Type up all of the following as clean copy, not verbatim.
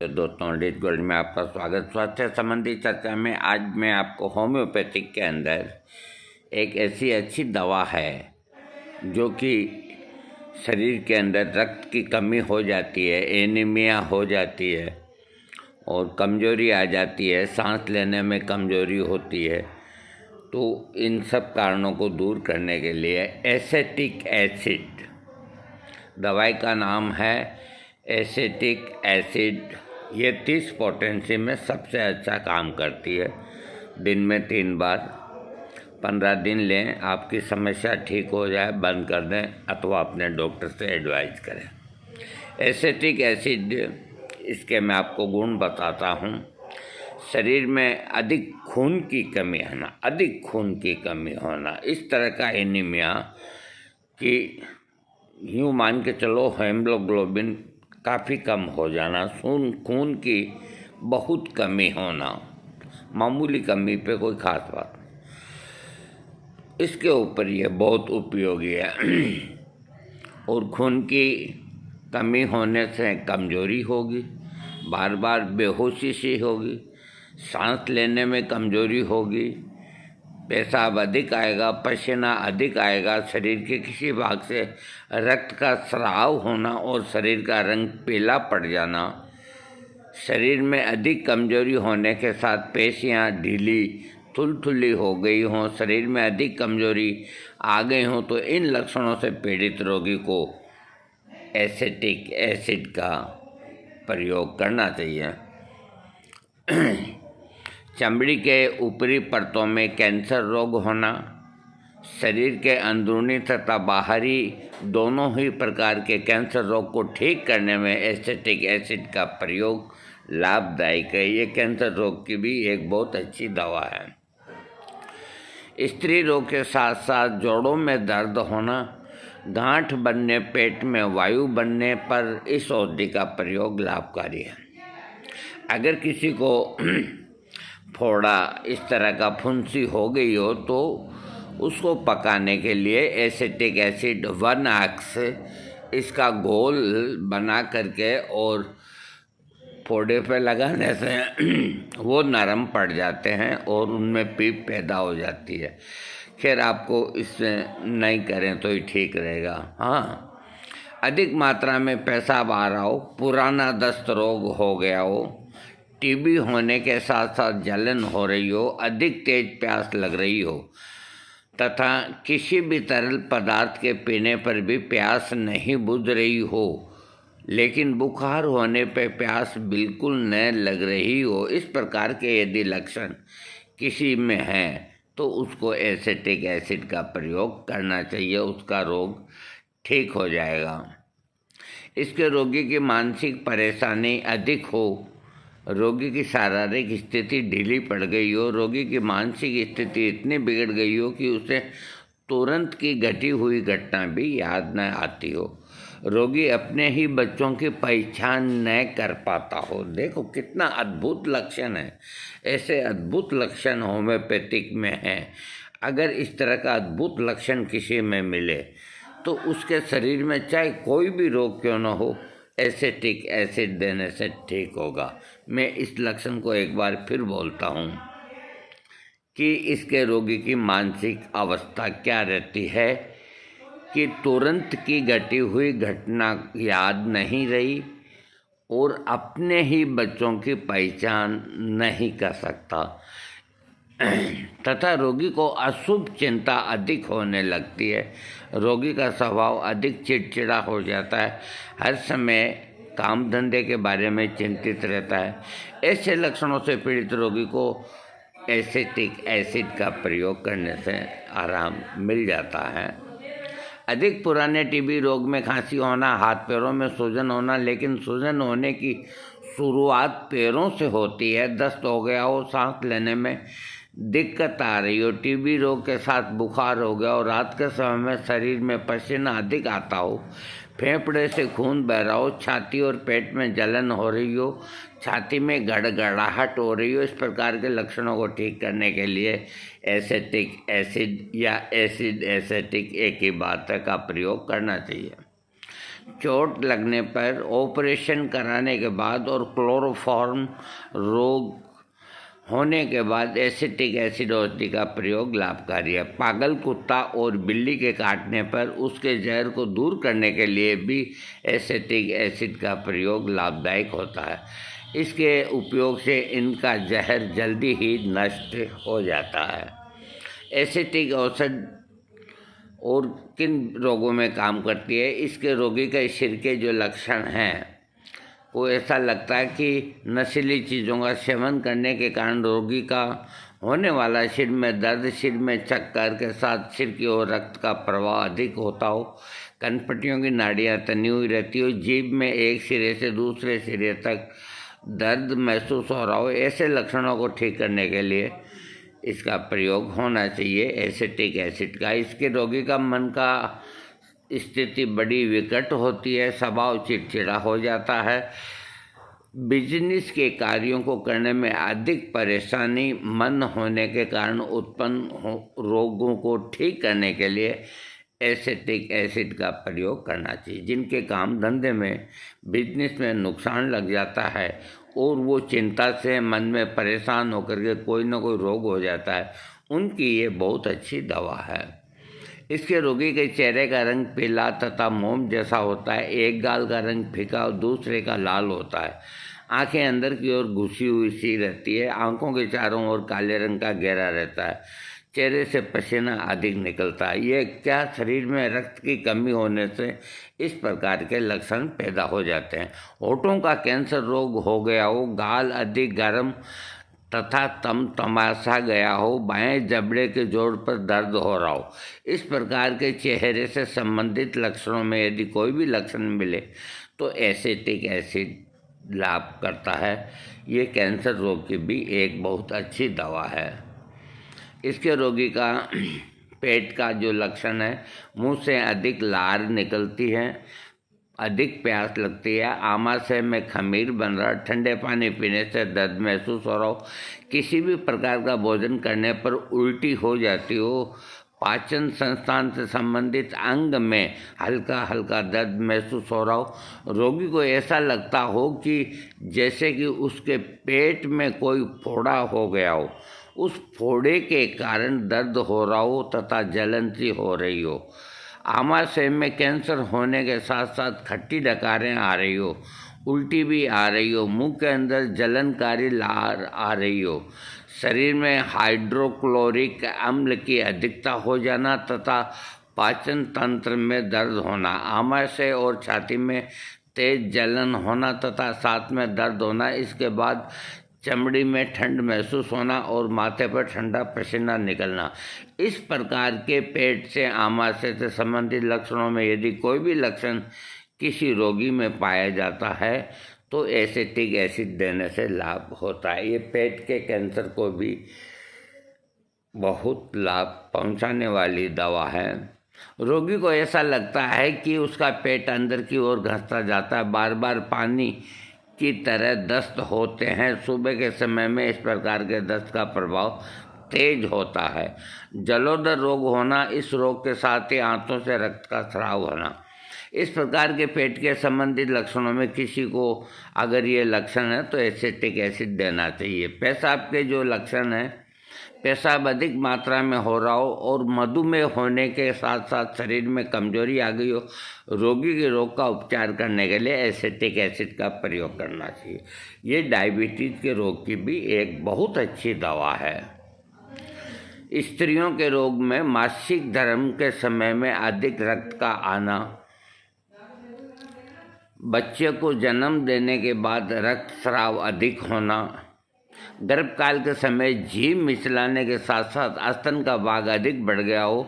दोस्तों, डिज गोल्ड में आपका स्वागत। स्वास्थ्य संबंधी चर्चा में आज मैं आपको होम्योपैथिक के अंदर एक ऐसी अच्छी दवा है जो कि शरीर के अंदर रक्त की कमी हो जाती है, एनीमिया हो जाती है और कमज़ोरी आ जाती है, सांस लेने में कमज़ोरी होती है। तो इन सब कारणों को दूर करने के लिए एसेटिक एसिड, दवाई का नाम है एसेटिक एसिड। ये 30 पोटेंसी में सबसे अच्छा काम करती है। दिन में 3 बार 15 दिन लें, आपकी समस्या ठीक हो जाए, बंद कर दें अथवा अपने डॉक्टर से एडवाइस करें। एसेटिक एसिड, इसके मैं आपको गुण बताता हूँ। शरीर में अधिक खून की कमी होना, इस तरह का एनीमिया कि यूँ मान के चलो हेमोग्लोबिन काफ़ी कम हो जाना, खून की बहुत कमी होना, मामूली कमी पे कोई ख़ास बात नहीं, इसके ऊपर ये बहुत उपयोगी है। और खून की कमी होने से कमज़ोरी होगी, बार बार बेहोशी सी होगी, सांस लेने में कमज़ोरी होगी, पेशाब अधिक आएगा, पसीना अधिक आएगा, शरीर के किसी भाग से रक्त का स्राव होना और शरीर का रंग पीला पड़ जाना, शरीर में अधिक कमज़ोरी होने के साथ पेशियां ढीली थुलथुली हो गई हों, शरीर में अधिक कमज़ोरी आ गई हों, तो इन लक्षणों से पीड़ित रोगी को एसेटिक एसिड का प्रयोग करना चाहिए। चमड़ी के ऊपरी परतों में कैंसर रोग होना, शरीर के अंदरूनी तथा बाहरी दोनों ही प्रकार के कैंसर रोग को ठीक करने में एसेटिक एसिड का प्रयोग लाभदायक है। ये कैंसर रोग की भी एक बहुत अच्छी दवा है। स्त्री रोग के साथ साथ जोड़ों में दर्द होना, गांठ बनने, पेट में वायु बनने पर इस औषधि का प्रयोग लाभकारी है। अगर किसी को फोड़ा, इस तरह का फुंसी हो गई हो, तो उसको पकाने के लिए एसेटिक एसिड 1 ऑक्स इसका घोल बना करके और फोड़े पे लगाने से वो नरम पड़ जाते हैं और उनमें पीप पैदा हो जाती है। खैर, आपको इसमें नहीं करें तो ही ठीक रहेगा। हाँ, अधिक मात्रा में पेशाब आ रहा हो, पुराना दस्त रोग हो गया हो, टीबी होने के साथ साथ जलन हो रही हो, अधिक तेज प्यास लग रही हो तथा किसी भी तरल पदार्थ के पीने पर भी प्यास नहीं बुझ रही हो, लेकिन बुखार होने पर प्यास बिल्कुल न लग रही हो, इस प्रकार के यदि लक्षण किसी में हैं तो उसको एसेटिक एसिड का प्रयोग करना चाहिए, उसका रोग ठीक हो जाएगा। इसके रोगी की मानसिक परेशानी अधिक हो, रोगी की शारीरिक स्थिति ढीली पड़ गई हो, रोगी की मानसिक स्थिति इतनी बिगड़ गई हो कि उसे तुरंत की घटी हुई घटना भी याद न आती हो, रोगी अपने ही बच्चों की पहचान न कर पाता हो। देखो कितना अद्भुत लक्षण है। ऐसे अद्भुत लक्षण होम्योपैथिक में हैं। अगर इस तरह का अद्भुत लक्षण किसी में मिले तो उसके शरीर में चाहे कोई भी रोग क्यों न हो, एसेटिक एसिड देने से ठीक होगा। मैं इस लक्षण को एक बार फिर बोलता हूँ कि इसके रोगी की मानसिक अवस्था क्या रहती है कि तुरंत की घटी हुई घटना याद नहीं रही और अपने ही बच्चों की पहचान नहीं कर सकता तथा रोगी को अशुभ चिंता अधिक होने लगती है। रोगी का स्वभाव अधिक चिड़चिड़ा हो जाता है, हर समय काम धंधे के बारे में चिंतित रहता है। ऐसे लक्षणों से पीड़ित रोगी को एसेटिक एसिड का प्रयोग करने से आराम मिल जाता है। अधिक पुराने टीबी रोग में खांसी होना, हाथ पैरों में सूजन होना, लेकिन सूजन होने की शुरुआत पैरों से होती है, दस्त हो गया हो, सांस लेने में दिक्कत आ रही हो, टीबी रोग के साथ बुखार हो गया हो, रात के समय में शरीर में पसीना अधिक आता हो, फेफड़े से खून बह रहा हो, छाती और पेट में जलन हो रही हो, छाती में गड़गड़ाहट हो रही हो, इस प्रकार के लक्षणों को ठीक करने के लिए एसेटिक एसिड या एसिड एसेटिक एक ही बात का प्रयोग करना चाहिए। चोट लगने पर ऑपरेशन कराने के बाद और क्लोरोफॉर्म रोग होने के बाद एसिटिक एसिड औषधि का प्रयोग लाभकारी है। पागल कुत्ता और बिल्ली के काटने पर उसके जहर को दूर करने के लिए भी एसिटिक एसिड का प्रयोग लाभदायक होता है। इसके उपयोग से इनका जहर जल्दी ही नष्ट हो जाता है। एसिटिक औषध और किन रोगों में काम करती है? इसके रोगी के सिर के जो लक्षण हैं, को ऐसा लगता है कि नशीली चीज़ों का सेवन करने के कारण रोगी का होने वाला सिर में दर्द, सिर में चक्कर के साथ सिर की ओर रक्त का प्रवाह अधिक होता हो, कनपटियों की नाड़ियाँ तनी हुई रहती हो, जीभ में एक सिरे से दूसरे सिरे तक दर्द महसूस हो रहा हो, ऐसे लक्षणों को ठीक करने के लिए इसका प्रयोग होना चाहिए एसिटिक एसिड का। इसके रोगी का मन का स्थिति बड़ी विकट होती है, स्वभाव चिड़चिड़ा हो जाता है, बिजनेस के कार्यों को करने में अधिक परेशानी मन होने के कारण उत्पन्न रोगों को ठीक करने के लिए एसिटिक एसिड का प्रयोग करना चाहिए। जिनके काम धंधे में बिजनेस में नुकसान लग जाता है और वो चिंता से मन में परेशान होकर के कोई ना कोई रोग हो जाता है, उनकी ये बहुत अच्छी दवा है। इसके रोगी के चेहरे का रंग पीला तथा मोम जैसा होता है, एक गाल का रंग फीका और दूसरे का लाल होता है, आंखें अंदर की ओर घुसी हुई सी रहती है, आंखों के चारों ओर काले रंग का घेरा रहता है, चेहरे से पसीना अधिक निकलता है। ये क्या शरीर में रक्त की कमी होने से इस प्रकार के लक्षण पैदा हो जाते हैं। होठों का कैंसर रोग हो गया हो, गाल अधिक गर्म तथा तमाशा गया हो, बाएं जबड़े के जोड़ पर दर्द हो रहा हो, इस प्रकार के चेहरे से संबंधित लक्षणों में यदि कोई भी लक्षण मिले तो एसिटिक एसिड लाभ करता है। ये कैंसर रोग की भी एक बहुत अच्छी दवा है। इसके रोगी का पेट का जो लक्षण है, मुंह से अधिक लार निकलती है, अधिक प्यास लगती है, आमाशय में खमीर बन रहा, ठंडे पानी पीने से दर्द महसूस हो रहा हो, किसी भी प्रकार का भोजन करने पर उल्टी हो जाती हो, पाचन संस्थान से संबंधित अंग में हल्का हल्का दर्द महसूस हो रहा हो, रोगी को ऐसा लगता हो कि जैसे कि उसके पेट में कोई फोड़ा हो गया हो, उस फोड़े के कारण दर्द हो रहा हो तथा जलन सी हो रही हो, आमाशय में कैंसर होने के साथ साथ खट्टी डकारें आ रही हो, उल्टी भी आ रही हो, मुंह के अंदर जलनकारी लार आ रही हो, शरीर में हाइड्रोक्लोरिक अम्ल की अधिकता हो जाना तथा पाचन तंत्र में दर्द होना, आमाशय और छाती में तेज जलन होना तथा साथ में दर्द होना, इसके बाद चमड़ी में ठंड महसूस होना और माथे पर ठंडा पसीना निकलना। इस प्रकार के पेट से आमाशय से संबंधित लक्षणों में यदि कोई भी लक्षण किसी रोगी में पाया जाता है तो एसिटिक एसिड देने से लाभ होता है। ये पेट के कैंसर को भी बहुत लाभ पहुंचाने वाली दवा है। रोगी को ऐसा लगता है कि उसका पेट अंदर की ओर घसता जाता है, बार बार पानी की तरह दस्त होते हैं। सुबह के समय में इस प्रकार के दस्त का प्रभाव तेज होता है। जलोदर रोग होना, इस रोग के साथ ही आंतों से रक्त का स्राव होना, इस प्रकार के पेट के संबंधित लक्षणों में किसी को अगर ये लक्षण है तो एसिटिक एसिड देना चाहिए। पेशाब के जो लक्षण हैं, पेशाब अधिक मात्रा में हो रहा हो और मधुमेह होने के साथ साथ शरीर में कमजोरी आ गई हो, रोगी के रोग का उपचार करने के लिए एसिटिक एसिड का प्रयोग करना चाहिए। ये डायबिटीज़ के रोग की भी एक बहुत अच्छी दवा है। स्त्रियों के रोग में मासिक धर्म के समय में अधिक रक्त का आना, बच्चे को जन्म देने के बाद रक्त स्राव अधिक होना, गर्भकाल के समय जीभ मिचलाने के साथ साथ स्तन का भाग अधिक बढ़ गया हो,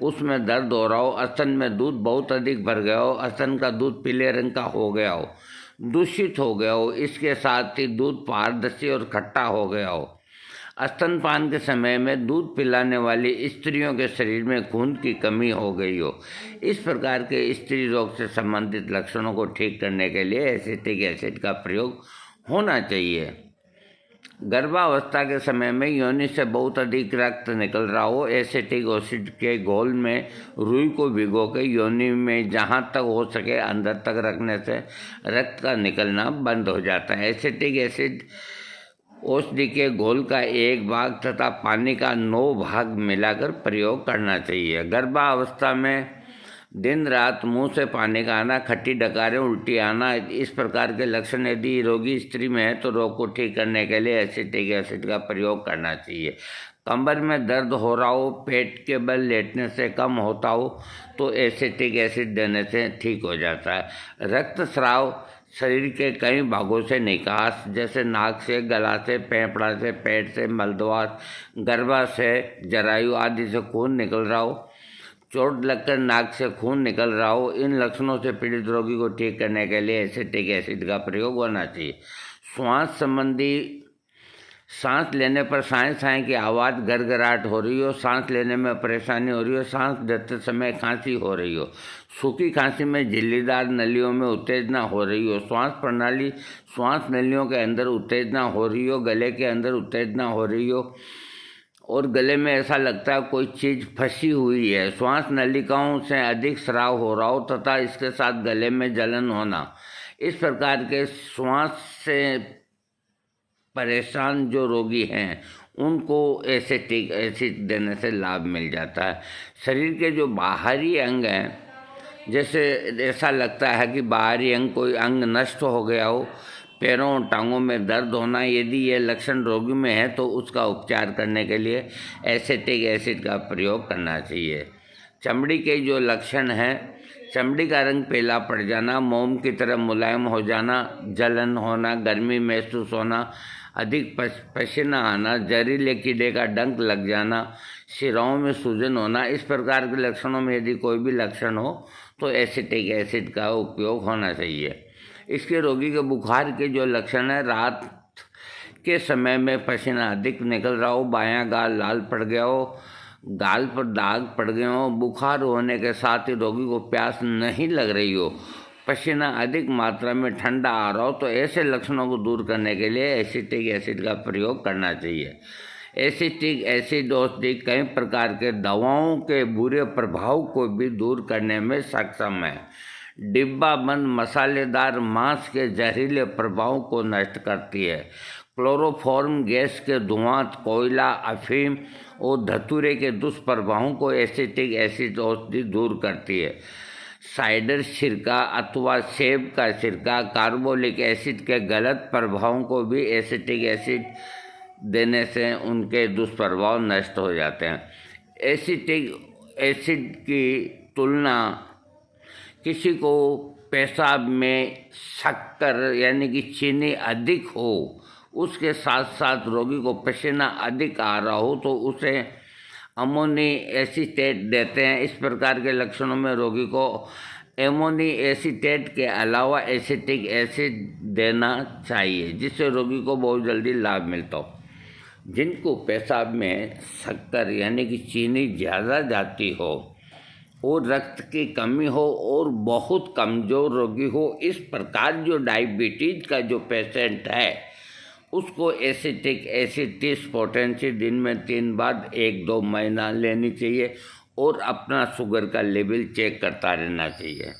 उसमें दर्द हो रहा हो, स्तन में दूध बहुत अधिक भर गया हो, स्तन का दूध पीले रंग का हो गया हो, दूषित हो गया हो, इसके साथ ही दूध पारदर्शी और खट्टा हो गया हो, स्तनपान के समय में दूध पिलाने वाली स्त्रियों के शरीर में खून की कमी हो गई हो, इस प्रकार के स्त्री रोग से संबंधित लक्षणों को ठीक करने के लिए एसिटिक एसिड का प्रयोग होना चाहिए। गर्भावस्था के समय में योनि से बहुत अधिक रक्त निकल रहा हो, एसिटिक एसिड के घोल में रुई को भिगो के योनि में जहाँ तक हो सके अंदर तक रखने से रक्त का निकलना बंद हो जाता है। एसिटिक एसिड औषधि के घोल का 1 भाग तथा पानी का 9 भाग मिलाकर प्रयोग करना चाहिए। गर्भावस्था में दिन रात मुंह से पानी का आना, खट्टी डकारें, उल्टी आना, इस प्रकार के लक्षण यदि रोगी स्त्री में है तो रोग को ठीक करने के लिए एसिटिक एसिड का प्रयोग करना चाहिए। कमर में दर्द हो रहा हो, पेट के बल लेटने से कम होता हो तो एसिटिक एसिड देने से ठीक हो जाता है। रक्तस्राव शरीर के कई भागों से निकास, जैसे नाक से, गला से, फेफड़ा से, पेट से, मलद्वार, गर्भाशय, जरायु आदि से खून निकल रहा हो, चोट लगकर नाक से खून निकल रहा हो, इन लक्षणों से पीड़ित रोगी को ठीक करने के लिए एसिटिक एसिड का प्रयोग होना चाहिए। श्वास संबंधी, सांस लेने पर साए की आवाज़, गड़गड़ाहट हो रही हो, सांस लेने में परेशानी हो रही हो, सांस लेते समय खांसी हो रही हो, सूखी खांसी में झिल्लीदार नलियों में उत्तेजना हो रही हो, श्वास प्रणाली, श्वास नलियों के अंदर उत्तेजना हो रही हो, गले के अंदर उत्तेजना हो रही हो और गले में ऐसा लगता है कोई चीज़ फंसी हुई है, श्वास नलिकाओं से अधिक स्राव हो रहा हो तथा इसके साथ गले में जलन होना, इस प्रकार के श्वास से परेशान जो रोगी हैं उनको एसिटिक एसिड देने से लाभ मिल जाता है। शरीर के जो बाहरी अंग हैं, जैसे ऐसा लगता है कि बाहरी अंग, कोई अंग नष्ट हो गया हो, पैरों टांगों में दर्द होना, यदि ये लक्षण रोगी में है तो उसका उपचार करने के लिए एसिटिक एसिड का प्रयोग करना चाहिए। चमड़ी के जो लक्षण हैं, चमड़ी का रंग पीला पड़ जाना, मोम की तरह मुलायम हो जाना, जलन होना, गर्मी महसूस होना, अधिक पसीना आना, जहरीले कीड़े का डंक लग जाना, शिराओं में सूजन होना, इस प्रकार के लक्षणों में यदि कोई भी लक्षण हो तो एसिटिक एसिड का उपयोग होना चाहिए। इसके रोगी के बुखार के जो लक्षण है, रात के समय में पसीना अधिक निकल रहा हो, बायां गाल लाल पड़ गया हो, गाल पर दाग पड़ गए हो, बुखार होने के साथ ही रोगी को प्यास नहीं लग रही हो, पसीना अधिक मात्रा में ठंडा आ रहा हो, तो ऐसे लक्षणों को दूर करने के लिए एसिटिक एसिड का प्रयोग करना चाहिए। एसिटिक एसिड औषधि कई प्रकार के दवाओं के बुरे प्रभाव को भी दूर करने में सक्षम है। डिब्बा बंद मसालेदार मांस के जहरीले प्रभाव को नष्ट करती है। क्लोरोफॉर्म गैस के धुआं, कोयला, अफीम और धतूरे के दुष्प्रभावों को एसिटिक एसिड औषधि दूर करती है। साइडर सिरका अथवा सेब का सिरका कार्बोलिक एसिड के गलत प्रभावों को भी एसिटिक एसिड देने से उनके दुष्प्रभाव नष्ट हो जाते हैं। एसिटिक एसिड की तुलना किसी को पेशाब में शक्कर यानी कि चीनी अधिक हो, उसके साथ साथ रोगी को पसीना अधिक आ रहा हो तो उसे अमोनी एसीटेट देते हैं। इस प्रकार के लक्षणों में रोगी को एमोनी एसीटेट के अलावा एसिटिक एसिड देना चाहिए, जिससे रोगी को बहुत जल्दी लाभ मिलता हो। जिनको पेशाब में शक्कर यानी कि चीनी ज़्यादा जाती हो और रक्त की कमी हो और बहुत कमज़ोर रोगी हो, इस प्रकार जो डायबिटीज़ का जो पेशेंट है उसको एसिटिक एसिड 30 पोटेंसी दिन में 3 बार 1-2 महीना लेनी चाहिए और अपना शुगर का लेवल चेक करता रहना चाहिए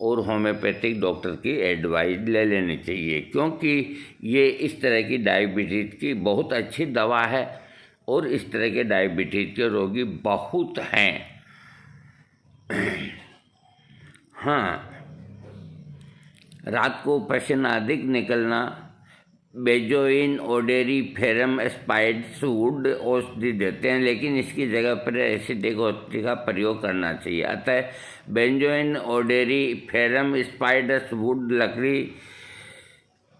और होम्योपैथिक डॉक्टर की एडवाइस ले लेनी चाहिए, क्योंकि ये इस तरह की डायबिटीज़ की बहुत अच्छी दवा है और इस तरह के डायबिटीज़ के रोगी बहुत हैं। हाँ, रात को पसीना अधिक निकलना, बेंजोइन ओडेरिफेरम स्पाइड्स वुड औषधि देते हैं, लेकिन इसकी जगह पर एसिटिक औषधि का प्रयोग करना चाहिए। अतः बेंजोइन ओडेरिफेरम स्पाइड्स वुड लकड़ी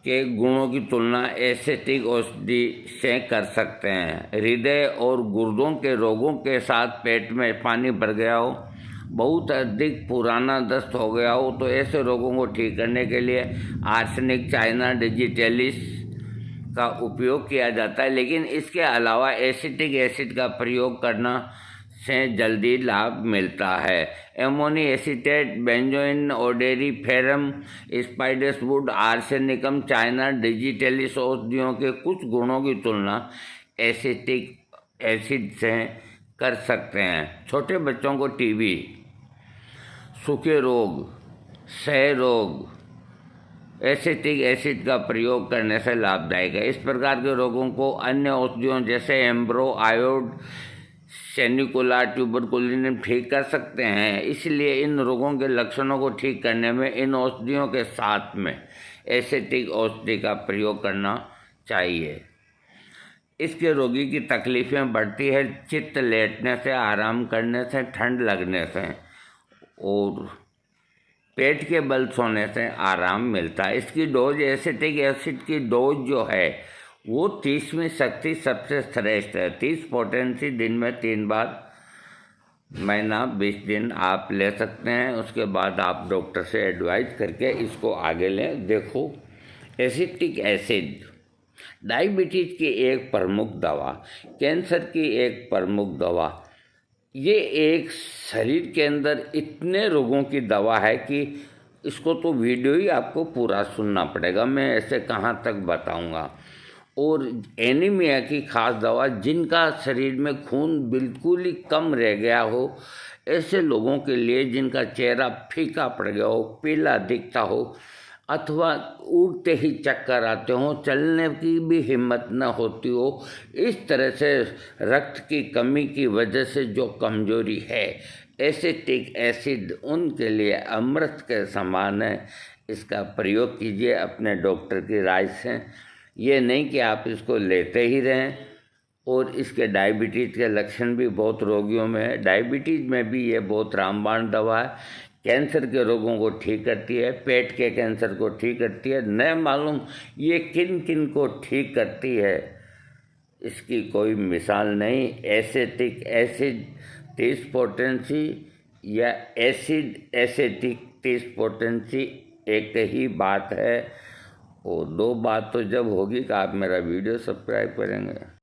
के गुणों की तुलना एसिटिक औषधि से कर सकते हैं। हृदय और गुर्दों के रोगों के साथ पेट में पानी भर गया हो, बहुत अधिक पुराना दस्त हो गया हो, तो ऐसे रोगों को ठीक करने के लिए आर्सेनिक चाइना डिजिटलिस का उपयोग किया जाता है। लेकिन इसके अलावा एसिटिक एसिड का प्रयोग करना से जल्दी लाभ मिलता है। Ammonium acetate, benzoin odoriferum, spicewood, arsenicum, China digitalis औषधियों के कुछ गुणों की तुलना एसिटिक एसिड से कर सकते हैं। छोटे बच्चों को टीबी, सूखे रोग, क्षय रोग एसिटिक एसिड का प्रयोग करने से लाभदायक है। इस प्रकार के रोगों को अन्य औषधियों जैसे एम्ब्रो, आयोड, सेनिकुला, ट्यूबरकुलिन ठीक कर सकते हैं। इसलिए इन रोगों के लक्षणों को ठीक करने में इन औषधियों के साथ में एसिटिक औषधि का प्रयोग करना चाहिए। इसके रोगी की तकलीफ़ें बढ़ती है चित्त लेटने से, आराम करने से, ठंड लगने से और पेट के बल सोने से आराम मिलता है। इसकी डोज, एसिटिक एसिड की डोज जो है वो 30वीं शक्ति सबसे श्रेष्ठ है। 30 पोटेंसी दिन में 3 बार, महीना 20 दिन आप ले सकते हैं। उसके बाद आप डॉक्टर से एडवाइस करके इसको आगे लें। देखो, एसिटिक एसिड डायबिटीज़ की एक प्रमुख दवा, कैंसर की एक प्रमुख दवा, ये एक शरीर के अंदर इतने रोगों की दवा है कि इसको तो वीडियो ही आपको पूरा सुनना पड़ेगा, मैं ऐसे कहाँ तक बताऊँगा। और एनीमिया की खास दवा, जिनका शरीर में खून बिल्कुल ही कम रह गया हो, ऐसे लोगों के लिए जिनका चेहरा फीका पड़ गया हो, पीला दिखता हो, अथवा उड़ते ही चक्कर आते हों, चलने की भी हिम्मत न होती हो, इस तरह से रक्त की कमी की वजह से जो कमजोरी है, एसिटिक एसिड उनके लिए अमृत के समान है। इसका प्रयोग कीजिए अपने डॉक्टर की राय से। ये नहीं कि आप इसको लेते ही रहें। और इसके डायबिटीज़ के लक्षण भी बहुत रोगियों में है। डायबिटीज़ में भी ये बहुत रामबाण दवा है। कैंसर के रोगों को ठीक करती है, पेट के कैंसर को ठीक करती है। न मालूम ये किन किन को ठीक करती है, इसकी कोई मिसाल नहीं। एसिटिक एसिड 30 पोटेंसी या एसिड एसिटिक 30 पोटेंसी एक ही बात है। और 2 बात तो जब होगी कि आप मेरा वीडियो सब्सक्राइब करेंगे।